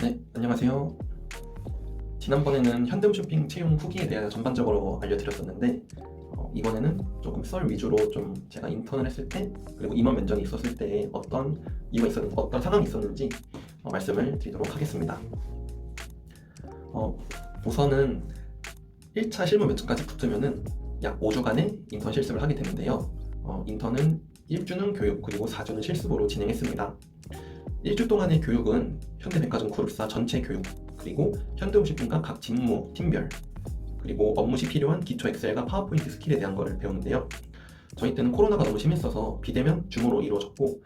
네, 안녕하세요. 지난번에는 현대홈쇼핑 채용 후기에 대해 전반적으로 알려드렸었는데 이번에는 조금 썰 위주로 좀 제가 인턴을 했을 때 그리고 임원 면접이 있었을 때 어떤 이유가 있었는지 어떤 상황이 있었는지 말씀을 드리도록 하겠습니다. 우선은 1차 실무 면접까지 붙으면은 약 5주간의 인턴 실습을 하게 되는데요. 인턴은 1주는 교육 그리고 4주는 실습으로 진행했습니다. 1주 동안의 교육은 현대백화점 그룹사 전체 교육 그리고 현대홈쇼핑과 각 직무, 팀별 그리고 업무 시 필요한 기초 엑셀과 파워포인트 스킬에 대한 것을 배우는데요. 저희 때는 코로나가 너무 심했어서 비대면 줌으로 이루어졌고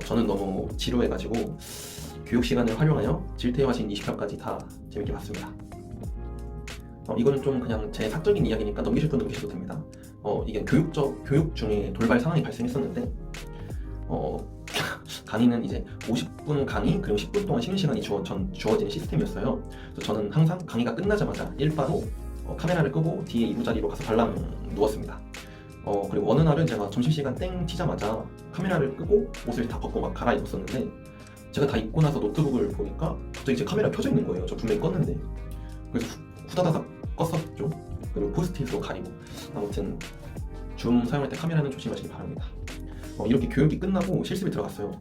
저는 너무 지루해가지고 교육 시간을 활용하여 질퇴화신 20회까지 다 재밌게 봤습니다. 이거는 좀 그냥 제 사적인 이야기니까 넘기실 분 넘기셔도 됩니다. 이게 교육 중에 돌발 상황이 발생했었는데 강의는 이제 50분 강의 그리고 10분 동안 쉬는 시간이 주어지는 시스템이었어요. 그래서 저는 항상 강의가 끝나자마자 일바로 카메라를 끄고 뒤에 이부자리로 가서 발랑 누웠습니다. 그리고 어느 날은 제가 점심시간 땡 치자마자 카메라를 끄고 옷을 다 벗고 막 갈아입었었는데 제가 다 입고 나서 노트북을 보니까 갑자기 제 카메라가 켜져 있는 거예요. 저 분명히 껐는데. 그래서 후다다닥 껐었죠. 그리고 포스트잇으로 가리고. 아무튼 줌 사용할 때 카메라는 조심하시기 바랍니다. 이렇게 교육이 끝나고 실습에 들어갔어요.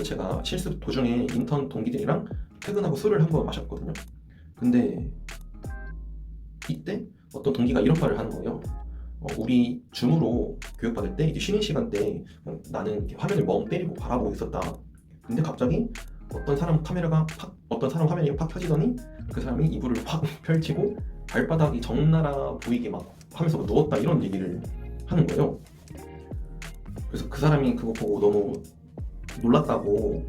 제가 실습 도중에 인턴 동기들이랑 퇴근하고 술을 한 번 마셨거든요. 근데 이때 어떤 동기가 이런 말을 하는 거예요. 우리 줌으로 교육받을 때 이제 쉬는 시간 때 나는 이렇게 화면을 멍 때리고 바라보고 있었다. 근데 갑자기 어떤 사람 화면이 팍 켜지더니 그 사람이 이불을 확 펼치고 발바닥이 적나라 보이게 막 하면서 누웠다 이런 얘기를 하는 거예요. 그래서 그 사람이 그거 보고 너무 놀랐다고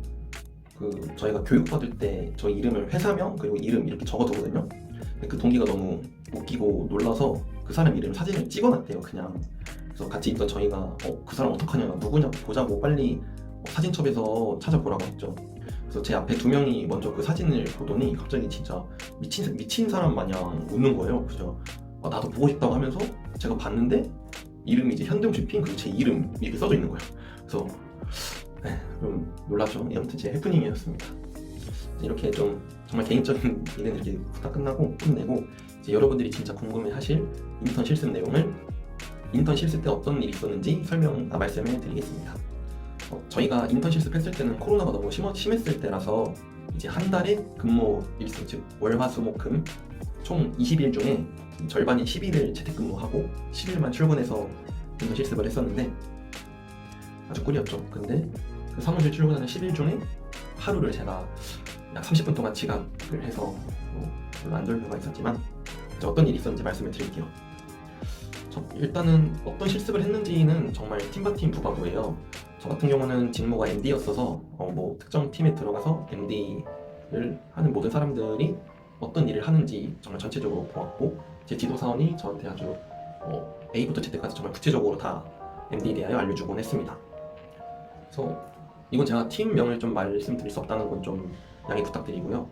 저희가 교육받을 때 저희 이름을 회사명 그리고 이름 이렇게 적어두거든요. 근데 그 동기가 너무 웃기고 놀라서 그 사람 이름 사진을 찍어놨대요 그냥. 그래서 같이 있던 저희가 그 사람 어떡하냐 누구냐고 보자고 빨리 사진첩에서 찾아보라고 했죠. 그래서 제 앞에 두 명이 먼저 그 사진을 보더니 갑자기 진짜 미친 사람 마냥 웃는 거예요. 그래서 나도 보고 싶다고 하면서 제가 봤는데 이름이 이제 현대홈쇼핑 그리고 제 이름 이렇게 써져 있는 거예요. 그래서 좀 놀랍죠. 아무튼 제 해프닝이었습니다. 이렇게 좀 정말 개인적인 일은 이렇게 후딱 끝내고 이제 여러분들이 진짜 궁금해하실 인턴 실습 내용을 인턴 실습 때 어떤 일이 있었는지 말씀해 드리겠습니다. 저희가 인턴 실습했을 때는 코로나가 너무 심했을 때라서 이제 한 달에 근무 일수 즉 월화수목금 총 20일 중에 절반인 10일을 재택근무하고 10일만 출근해서 인턴 실습을 했었는데 아주 꿀이었죠. 근데 그 사무실 출근하는 10일 중에 하루를 제가 약 30분 동안 지각을 해서 별로 안 좋을 경우가 있었지만 어떤 일이 있었는지 말씀을 드릴게요. 일단은 어떤 실습을 했는지는 정말 팀바팀 부가부예요. 저 같은 경우는 직무가 MD였어서 특정 팀에 들어가서 MD를 하는 모든 사람들이 어떤 일을 하는지 정말 전체적으로 보았고 제 지도사원이 저한테 아주 A부터 Z까지 정말 구체적으로 다 MD에 대하여 알려주곤 했습니다. 그래서 이건 제가 팀명을 좀 말씀드릴 수 없다는 건 좀 양해 부탁드리고요.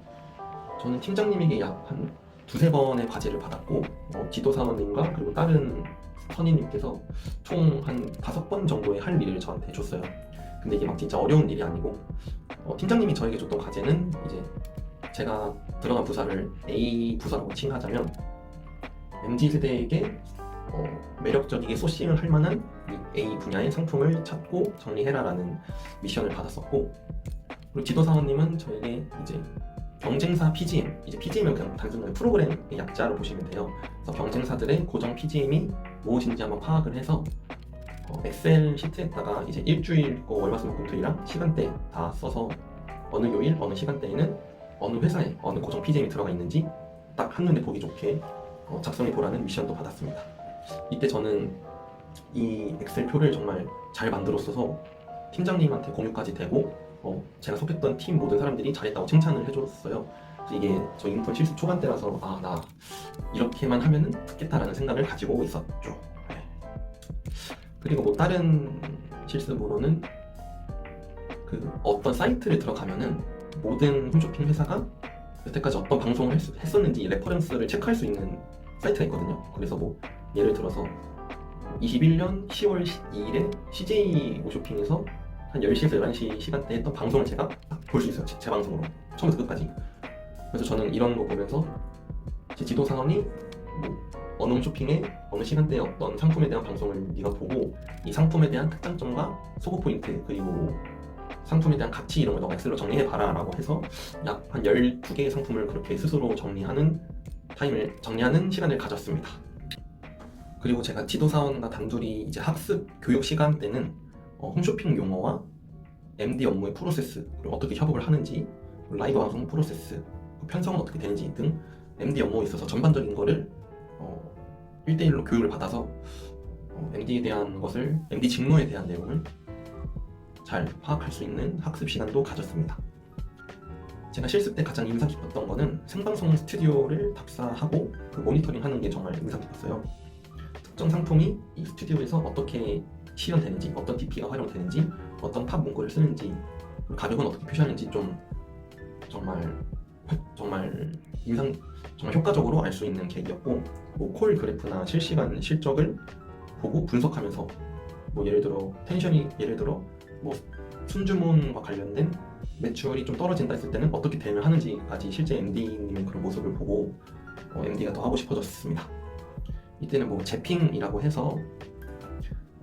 저는 팀장님에게 약 한 두세 번의 과제를 받았고 지도사원님과 그리고 다른 선임님께서 총 한 5번 정도의 할 일을 저한테 줬어요. 근데 이게 막 진짜 어려운 일이 아니고 팀장님이 저에게 줬던 과제는 이제 제가 들어간 부서를 A 부서라고 칭하자면 MZ세대에게 매력적이게 소싱을 할 만한 이 A 분야의 상품을 찾고 정리해라라는 미션을 받았었고 그리고 지도사원님은 저에게 이제 경쟁사 PGM, 이제 PGM은 그냥 단순하게 프로그램의 약자로 보시면 돼요. 그래서 경쟁사들의 고정 PGM이 무엇인지 한번 파악을 해서 엑셀 시트에다가 이제 일주일 월화수목금토일이랑 시간대 다 써서 어느 요일, 어느 시간대에는 어느 회사에 어느 고정 PGM이 들어가 있는지 딱 한눈에 보기 좋게 작성해 보라는 미션도 받았습니다. 이때 저는 이 엑셀표를 정말 잘 만들었어서 팀장님한테 공유까지 되고 제가 속했던 팀 모든 사람들이 잘했다고 칭찬을 해줬어요. 그래서 이게 저 인턴 실습 초반 때라서 나 이렇게만 하면은 듣겠다라는 생각을 가지고 있었죠. 그리고 다른 실습으로는 어떤 사이트를 들어가면은 모든 홈쇼핑 회사가 여태까지 어떤 방송을 했었는지 레퍼런스를 체크할 수 있는 사이트가 있거든요. 그래서 예를 들어서 21년 10월 2일에 CJ 홈쇼핑에서 한 10시에서 11시 시간대에 했던 방송을 제가 볼 수 있어요. 제 방송으로 처음부터 끝까지. 그래서 저는 이런 거 보면서 제 지도 상원이 뭐 어느 홈쇼핑에 어느 시간대에 어떤 상품에 대한 방송을 네가 보고 이 상품에 대한 특장점과 소구 포인트 그리고 상품에 대한 가치 이런 걸 너가 엑셀로 정리해봐라 라고 해서 약 한 12개의 상품을 그렇게 스스로 정리하는 시간을 가졌습니다. 그리고 제가 지도사원과 단둘이 이제 학습 교육 시간 때는 홈쇼핑 용어와 MD 업무의 프로세스, 그리고 어떻게 협업을 하는지, 라이브 방송 프로세스, 편성은 어떻게 되는지 등 MD 업무에 있어서 전반적인 거를 1대1로 교육을 받아서 MD에 대한 것을, MD 직무에 대한 내용을 잘 파악할 수 있는 학습 시간도 가졌습니다. 제가 실습 때 가장 인상 깊었던 거는 생방송 스튜디오를 답사하고 그 모니터링 하는 게 정말 인상 깊었어요. 특정 상품이 이 스튜디오에서 어떻게 실현되는지, 어떤 DP가 활용되는지, 어떤 탑 문구를 쓰는지, 그리고 가격은 어떻게 표시하는지 좀 정말 효과적으로 알 수 있는 계기였고, 뭐 콜 그래프나 실시간 실적을 보고 분석하면서 뭐 예를 들어 뭐 순주문과 관련된 매출이 좀 떨어진다 했을 때는 어떻게 대응하는지까지 실제 MD님의 그런 모습을 보고 MD가 더 하고 싶어졌습니다. 이때는 뭐 재핑이라고 해서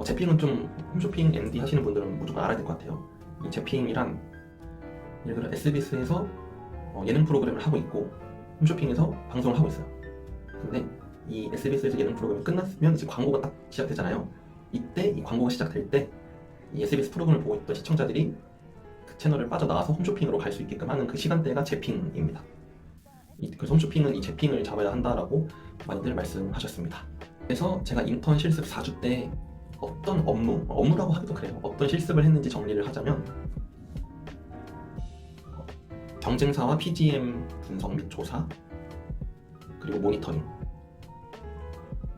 재핑은 좀 홈쇼핑 MD 하시는 분들은 무조건 알아야 될 것 같아요. 이 재핑이란 예를 들어 SBS에서 예능 프로그램을 하고 있고 홈쇼핑에서 방송을 하고 있어요. 근데 이 SBS에서 예능 프로그램이 끝났으면 이제 광고가 딱 시작되잖아요. 이때 이 광고가 시작될 때 이 SBS 프로그램을 보고 있던 시청자들이 그 채널을 빠져나와서 홈쇼핑으로 갈 수 있게끔 하는 그 시간대가 재핑입니다. 그래서 홈쇼핑은 이 재핑을 잡아야 한다라고 많이들 말씀하셨습니다. 그래서 제가 인턴 실습 4주 때 어떤 업무라고 하기도 그래요. 어떤 실습을 했는지 정리를 하자면 경쟁사와 PGM 분석 및 조사, 그리고 모니터링,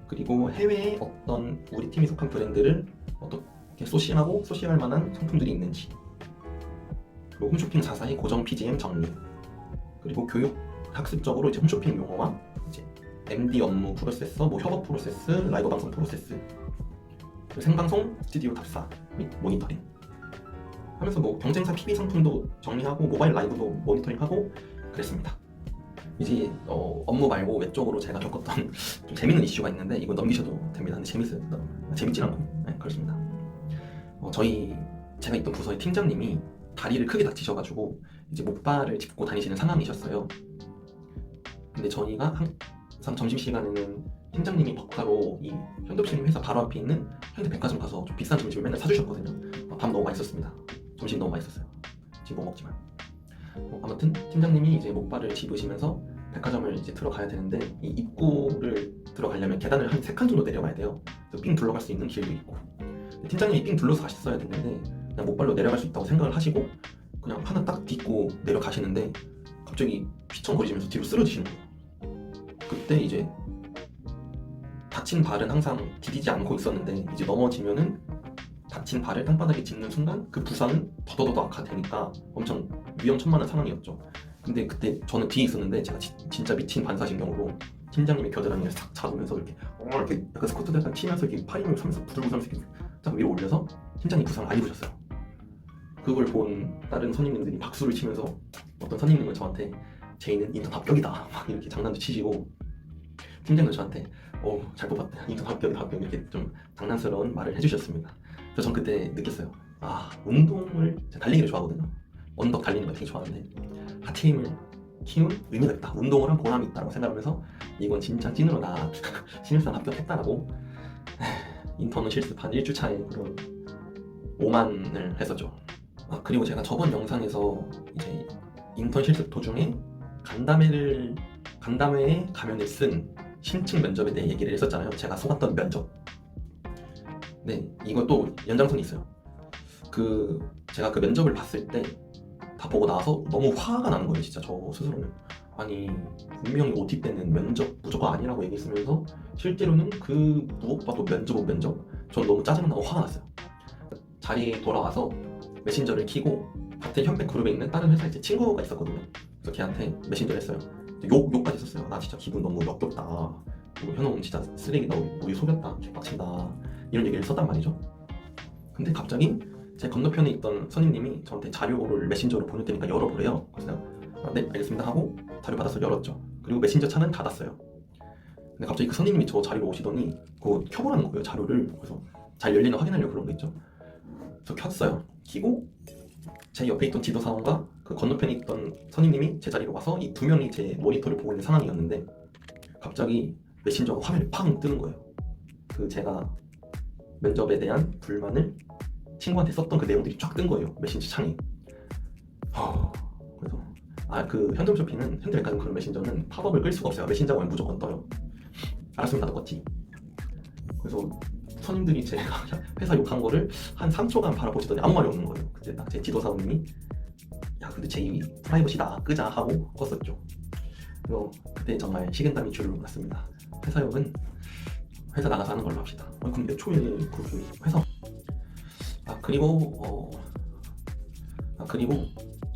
그리고 해외에 어떤 우리 팀이 속한 브랜드를 어떻게 소싱할 만한 상품들이 있는지, 그리고 홈쇼핑 자사의 고정 PGM 정리, 그리고 교육 학습적으로 이제 홈쇼핑 용어와 이제 MD 업무 프로세서, 뭐 협업 프로세스, 라이브 방송 프로세스, 그리고 생방송 스튜디오 답사 및 모니터링 하면서 뭐 경쟁사 PB 상품도 정리하고 모바일 라이브도 모니터링하고 그랬습니다. 이제 업무 말고 외적으로 제가 겪었던 좀 재밌는 이슈가 있는데 이거 넘기셔도 됩니다. 근데 재밌진 않고 그렇습니다. 제가 있던 부서의 팀장님이 다리를 크게 다치셔가지고 이제 목발을 짚고 다니시는 상황이셨어요. 근데 저희가 항상 점심시간에는 팀장님이 벅가로 이 현대부심 회사 바로 앞에 있는 현대백화점 가서 좀 비싼 점심을 맨날 사주셨거든요. 밥 너무 맛있었습니다. 점심 너무 맛있었어요. 지금 못 먹지만. 아무튼 팀장님이 이제 목발을 짚으시면서 백화점을 이제 들어가야 되는데 이 입구를 들어가려면 계단을 한 3칸 정도 내려가야 돼요. 그래서 삥 둘러갈 수 있는 길도 있고. 팀장님이 삥 둘러서 가셨어야 됐는데 그냥 목발로 내려갈 수 있다고 생각을 하시고 그냥 하나 딱 딛고 내려가시는데 갑자기 휘청거리시면서 뒤로 쓰러지시는 거예요. 그때 이제 다친 발은 항상 디디지 않고 있었는데 이제 넘어지면은 다친 발을 땅바닥에 짚는 순간 그 부상은 더더더 악화되니까 엄청 위험천만한 상황이었죠. 근데 그때 저는 뒤에 있었는데 제가 진짜 미친 반사신경으로 팀장님의 겨드랑이를 싹 잡으면서 이렇게 약간 스쿼트도 약간 치면서 이렇게 팔힘을 하면서 부들부들하면서 이렇게 딱 위로 올려서 팀장님 부상을 안 입으셨어요. 그걸 본 다른 선임님들이 박수를 치면서 어떤 선임님은 저한테 제이는 인턴 합격이다 막 이렇게 장난도 치시고 팀장님도 저한테 잘 뽑았다 인턴 합격 이렇게 좀 장난스러운 말을 해주셨습니다. 그래서 전 그때 느꼈어요. 운동을 제가 달리기를 좋아하거든요. 언덕 달리는 거 되게 좋아하는데 하체 힘을 키운 의미가 있다. 운동을 한 보람이 있다고 생각하면서 이건 진짜 찐으로 나 신입사원 합격했다라고 인턴 실습한 1주차에 그런 오만을 했었죠. 그리고 제가 저번 영상에서 이제 인턴 실습 도중에 간담회에 가면을 쓴 심층 면접에 대해 얘기를 했었잖아요. 제가 속았던 면접. 네, 이것도 연장선이 있어요. 제가 그 면접을 봤을 때 다 보고 나서 너무 화가 나는 거예요, 진짜 저 스스로는. 아니 분명히 OT 때는 면접 무조건 아니라고 얘기했으면서 실제로는 그 무엇봐도 면접. 전 너무 짜증나고 화가 났어요. 자리에 돌아와서 메신저를 켜고 같은 현백 그룹에 있는 다른 회사에 제 친구가 있었거든요. 그래서 걔한테 메신저를 했어요. 욕까지 썼어요. 나 진짜 기분 너무 역겹다. 현웅 진짜 쓰레기다. 우리 속였다. 개빡친다. 이런 얘기를 썼단 말이죠. 근데 갑자기 제 건너편에 있던 선임님이 저한테 자료를 메신저로 보낼 테니까 열어보래요. 그래서 네 알겠습니다 하고 자료 받아서 열었죠. 그리고 메신저 창은 닫았어요. 근데 갑자기 그 선생님이 저 자리로 오시더니 그거 켜보라는 거예요, 자료를. 그래서 잘 열리나 확인하려고 그런 거 있죠. 그래서 켰어요. 키고 제 옆에 있던 지도사원과 그 건너편에 있던 선생님이 제 자리로 와서 이 두 명이 제 모니터를 보고 있는 상황이었는데 갑자기 메신저가 화면이 팡 뜨는 거예요. 그 제가 면접에 대한 불만을 친구한테 썼던 그 내용들이 쫙 뜬 거예요, 메신저 창에. 그래서 그 현대홈쇼핑은 현대백화점 그런 메신저는 팝업을 끌 수가 없어요. 메신저가 오면 무조건 떠요. 알았으면 다 똑같지. 그래서 선임들이 제가 회사 욕한 거를 한 3초간 바라보시더니 아무 말이 없는 거예요. 그때 딱 제 지도사원님이 야 근데 제 프라이버시다 끄자 하고 껐었죠. 그리고 그때 정말 식은땀이 줄을 났습니다. 회사 욕은 회사 나가서 하는 걸로 합시다. 근데 애초에 그렇게 회사 그리고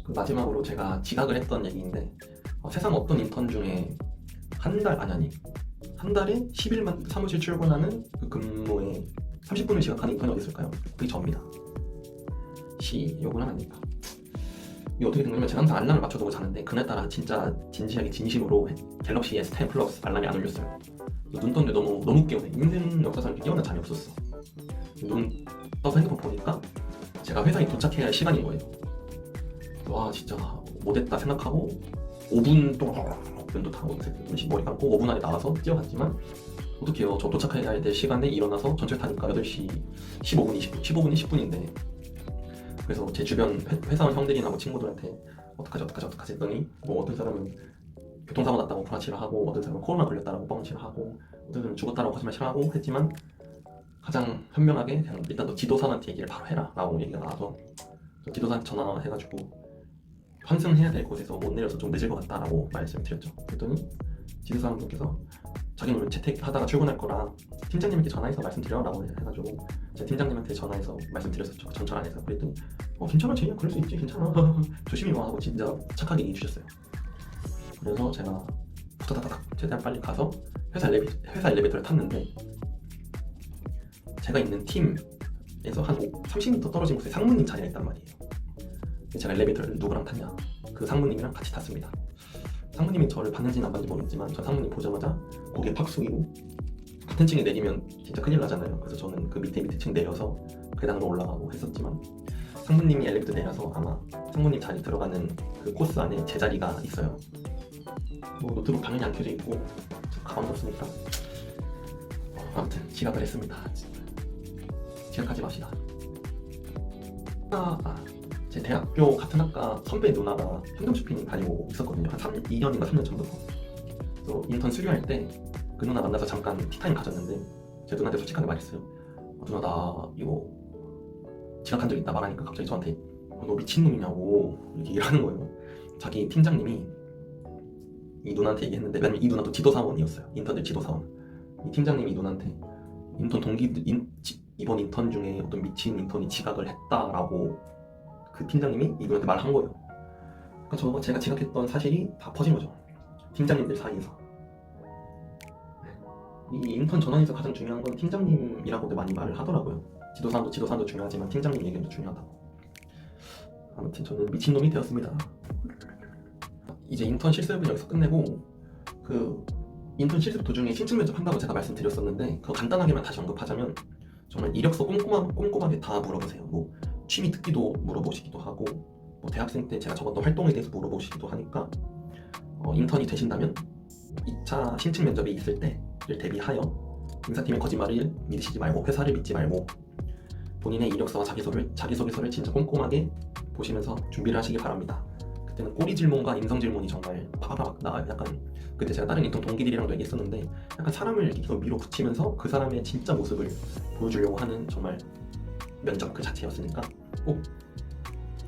그 마지막으로 제가 지각을 했던 얘기인데 세상 어떤 인턴 중에 한 달에 10일만 사무실 출근하는 그 근무에 30분을 지각하는 인턴이 어디 있을까요? 그게 저입니다. 욕을 하면 안 됩니다. 이게 어떻게 된 거냐면 제가 항상 알람을 맞춰두고 자는데 그날따라 진짜 진지하게 진심으로 갤럭시 S10 플러스 알람이 안 울렸어요. 눈 떴는데 너무 깨우네. 인생 역사상 이렇게 깨어난 잠이 없었어. 눈 떠서 핸드폰 보니까 제가 회사에 도착해야 할 시간인 거예요. 와 진짜 못했다 생각하고 5분 동안 면도 타고 머리 감고 5분 안에 나와서 뛰어갔지만 어떡해요. 저 도착해야 될 시간에 일어나서 전철 타니까 8시 15분, 15분이 10분인데 그래서 제 주변 회사원 형들이나 뭐 친구들한테 어떡하지 했더니 뭐 어떤 사람은 교통사고 났다고 불화치를 하고 어떤 사람은 코로나 걸렸다라고 뻥치를 하고 어떤 사람은 죽었다라고 거짓말치를 하고 했지만 가장 현명하게 그냥 일단 너 지도사한테 얘기를 바로 해라 라고 얘기가 나와서 지도사한테 전화해가지고 환승해야 될 곳에서 못 내려서 좀 늦을 것 같다라고 말씀을 드렸죠. 그랬더니 지도사분께서 자기는 오늘 재택하다가 출근할 거라 팀장님께 전화해서 말씀드려라고 해가지고 제 팀장님한테 전화해서 말씀드렸었죠. 전철 안에서. 그랬더니 괜찮아 제이야 그럴 수 있지 괜찮아 조심히 와 하고 진짜 착하게 얘기해 주셨어요. 그래서 제가 후다다닥 최대한 빨리 가서 회사 엘리베이터를 탔는데 제가 있는 팀에서 한 30m 떨어진 곳에 상무님 자리가 있단 말이에요. 제가 엘리베이터를 누구랑 탔냐? 그 상무님이랑 같이 탔습니다. 상무님이 저를 봤는지는 안 봤는지 모르겠지만 저 상무님 보자마자 고개 팍 숙이고 같은 층에 내리면 진짜 큰일 나잖아요. 그래서 저는 그 밑에 층 내려서 계단으로 올라가고 했었지만 상무님이 엘리베이터 내려서 아마 상무님 자리 들어가는 그 코스 안에 제 자리가 있어요. 뭐 노트북 당연히 안 켜져 있고 가방도 없으니까 아무튼 지각을 했습니다. 지각하지 맙시다. 제 대학교 같은 학과 선배 누나가 현대홈쇼핑 다니고 있었거든요. 한 2년인가 3년 전부터. 그래서 인턴 수료할 때 그 누나 만나서 잠깐 티타임 가졌는데 제 누나한테 솔직하게 말했어요. 누나 나 이거 지각한 적 있다 말하니까 갑자기 저한테 너 미친놈이냐고 이렇게 얘기를 하는 거예요. 자기 팀장님이 이 누나한테 얘기했는데 왜냐면 이 누나도 지도사원이었어요. 인턴들 지도사원. 이 팀장님이 이 누나한테 인턴 동기들 이번 인턴 중에 어떤 미친 인턴이 지각을 했다라고 그 팀장님이 이분한테 말한 거예요. 그러니까 제가 지각했던 사실이 다 퍼진 거죠. 팀장님들 사이에서. 이 인턴 전환에서 가장 중요한 건 팀장님이라고도 많이 말을 하더라고요. 지도사도 중요하지만 팀장님 얘기도 중요하다고. 아무튼 저는 미친놈이 되었습니다. 이제 인턴 실습은 여기서 끝내고 그 인턴 실습 도중에 신청 면접 한다고 제가 말씀드렸었는데 그거 간단하게만 다시 언급하자면 정말 이력서 꼼꼼하게 다 물어보세요. 뭐 취미 특기도 물어보시기도 하고 뭐 대학생 때 제가 적었던 활동에 대해서 물어보시기도 하니까 인턴이 되신다면 2차 신청 면접이 있을 때를 대비하여 인사팀의 거짓말을 믿으시지 말고 회사를 믿지 말고 본인의 이력서와 자기소개서를 진짜 꼼꼼하게 보시면서 준비를 하시기 바랍니다. 그때는 꼬리 질문과 인성 질문이 정말 파바박 나와요. 약간 그때 제가 다른 인턴 동기들이랑도 얘기했었는데 약간 사람을 이렇게 밀어붙이면서 그 사람의 진짜 모습을 보여주려고 하는 정말 면접 그 자체였으니까 꼭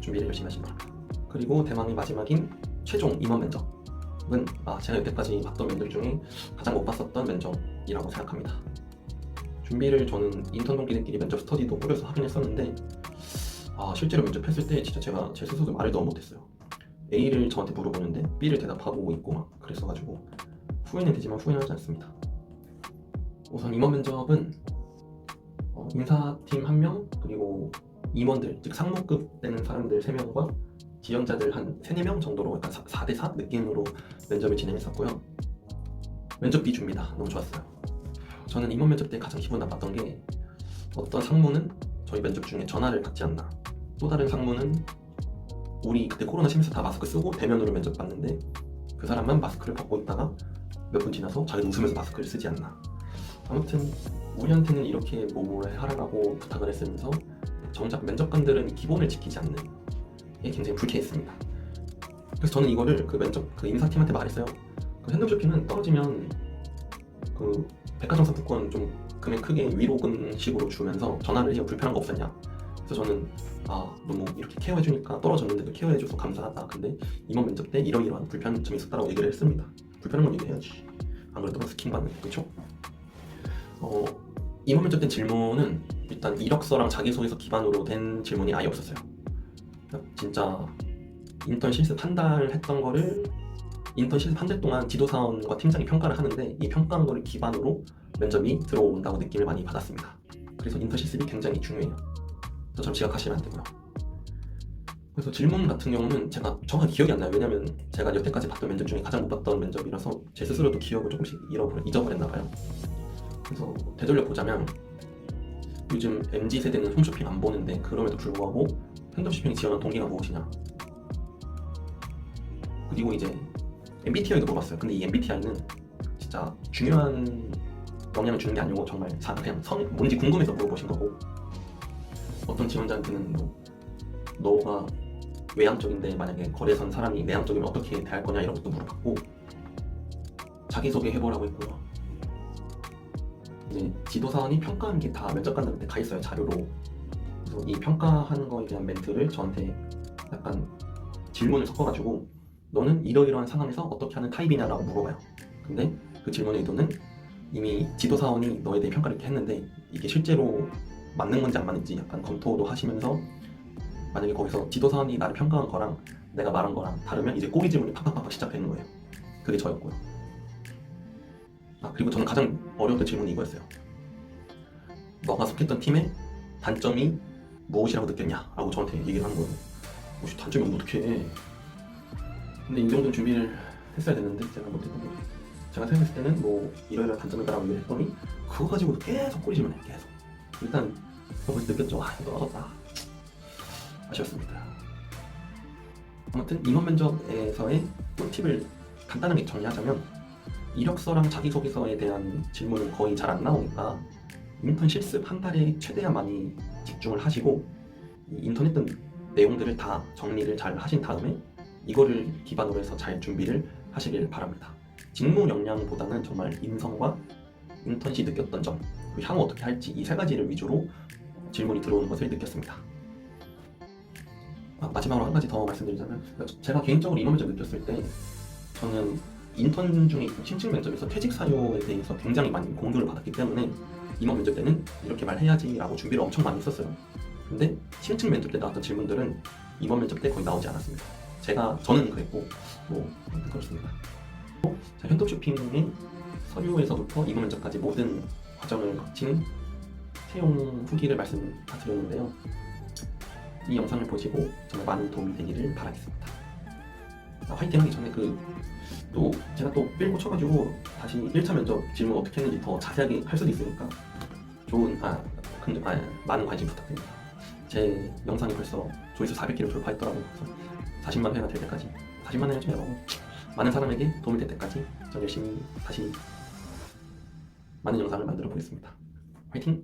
준비를 열심히 하시기 바랍니다. 그리고 대망의 마지막인 최종 임원 면접은 제가 여태까지 봤던 면접 중에 가장 못 봤었던 면접이라고 생각합니다. 준비를 저는 인턴 동기들끼리 면접 스터디도 꾸려서 하긴 했었는데 실제로 면접했을 때 진짜 제가 제 스스로 말을 너무 못했어요. A를 저한테 물어보는데 B를 대답하고 있고 막 그랬어가지고 후회는 되지만 후회는 하지 않습니다. 우선 임원 면접은 인사팀 1명 그리고 임원들 즉 상무급 되는 사람들 3명과 지원자들 한 3, 4명 정도로 약간 4대4 느낌으로 면접을 진행했었고요. 면접 B주입니다. 너무 좋았어요. 저는 임원 면접 때 가장 기분 나빴던 게 어떤 상무는 저희 면접 중에 전화를 받지 않나, 또 다른 상무는 우리 그때 코로나 심해서 다 마스크 쓰고 대면으로 면접 봤는데 그 사람만 마스크를 벗고 있다가 몇 분 지나서 자기도 웃으면서 마스크를 쓰지 않나. 아무튼 우리한테는 이렇게 뭘 하라고 부탁을 했으면서 정작 면접관들은 기본을 지키지 않는 게 굉장히 불쾌했습니다. 그래서 저는 이거를 그 면접 그 인사팀한테 말했어요. 그 핸드쇼핑은 떨어지면 그 백화점 상품권 좀 금액 크게 위로금식으로 주면서 전화를 해요. 불편한 거 없었냐. 그래서 저는 너무 이렇게 케어해주니까 떨어졌는데도 케어해줘서 감사하다. 근데 임원 면접 때 이러이러한 불편점이 있었다고 얘기를 했습니다. 불편한 건 얘기해야지. 안 그래도 스킨 받는 거, 그쵸? 임원 면접 때 질문은 일단 이력서랑 자기소개서 기반으로 된 질문이 아예 없었어요. 진짜 인턴 실습 한 달 했던 거를 인턴 실습 한 달 동안 지도사원과 팀장이 평가를 하는데 이 평가한 거를 기반으로 면접이 들어온다고 느낌을 많이 받았습니다. 그래서 인턴 실습이 굉장히 중요해요. 저처럼 지각하시면 안 되고요. 그래서 질문 같은 경우는 제가 정확히 기억이 안 나요. 왜냐면 제가 여태까지 봤던 면접 중에 가장 못 봤던 면접이라서 제 스스로도 기억을 조금씩 잊어버렸나 봐요. 그래서 되돌려 보자면 요즘 MZ세대는 홈쇼핑 안 보는데 그럼에도 불구하고 팬덤쇼핑 지원한 동기가 무엇이냐. 그리고 이제 MBTI도 물어봤어요. 근데 이 MBTI는 진짜 중요한 영향을 주는 게 아니고 정말 그냥 뭔지 궁금해서 물어보신 거고, 어떤 지원자한테는 너가 외향적인데 만약에 거래에 선 사람이 내향적이면 어떻게 대할 거냐 이런 것도 물어봤고, 자기소개 해보라고 했고요. 이제 지도사원이 평가한 게 다 면접관들한테 가 있어요, 자료로. 그래서 이 평가하는 거에 대한 멘트를 저한테 약간 질문을 섞어가지고 너는 이러이러한 상황에서 어떻게 하는 타입이냐라고 물어봐요. 근데 그 질문의 의도는 이미 지도사원이 너에 대해 평가를 이렇게 했는데 이게 실제로 맞는 건지 안 맞는지 약간 검토도 하시면서, 만약에 거기서 지도사원이 나를 평가한 거랑 내가 말한 거랑 다르면 이제 꼬리 질문이 팍팍팍 시작되는 거예요. 그게 저였고요. 그리고 저는 가장 어려웠던 질문이 이거였어요. 너가 속했던 팀의 단점이 무엇이라고 느꼈냐? 라고 저한테 얘기를 하는 거예요. 단점이 어떻게 해? 근데 이 정도는 준비를 했어야 됐는데 제가 못했던 거예요. 제가 생각했을 때는 이러이러한 단점을 따라고 얘기를 했더니 그거 가지고 계속 꼬리 질문해. 계속. 일단 벌써 느꼈죠. 이거 떨어졌다. 아쉬웠습니다. 아무튼 임원 면접에서의 꿀팁을 간단하게 정리하자면, 이력서랑 자기소개서에 대한 질문은 거의 잘 안 나오니까 인턴 실습 한 달에 최대한 많이 집중을 하시고 인턴했던 내용들을 다 정리를 잘 하신 다음에 이거를 기반으로 해서 잘 준비를 하시길 바랍니다. 직무 역량보다는 정말 인성과 인턴 시 느꼈던 점, 그리고 향후 어떻게 할지 이 3가지를 위주로 질문이 들어오는 것을 느꼈습니다. 마지막으로 한 가지 더 말씀드리자면, 제가 개인적으로 임원 면접 느꼈을 때 저는 인턴 중에 신청 면접에서 퇴직 사유에 대해서 굉장히 많이 공유를 받았기 때문에 임원 면접 때는 이렇게 말해야지 라고 준비를 엄청 많이 했었어요. 근데 신청 면접 때 나왔던 질문들은 임원 면접 때 거의 나오지 않았습니다. 저는 그랬고 그렇습니다. 자, 현톱쇼핑의 서류에서부터 임원 면접까지 모든 과정을 거친 채용 후기를 말씀드렸는데요. 이 영상을 보시고 정말 많은 도움이 되기를 바라겠습니다. 화이팅 하기 전에 제가 또 삘고 쳐가지고 다시 1차 면접 질문 어떻게 했는지 더 자세하게 할 수도 있으니까 많은 관심 부탁드립니다. 제 영상이 벌써 조회수 400개를 돌파했더라고요. 그래서 40만 회가 될 때까지, 40만 회가 좀 해보고 많은 사람에게 도움이 될 때까지 전 열심히 다시 많은 영상을 만들어 보겠습니다. 화이팅!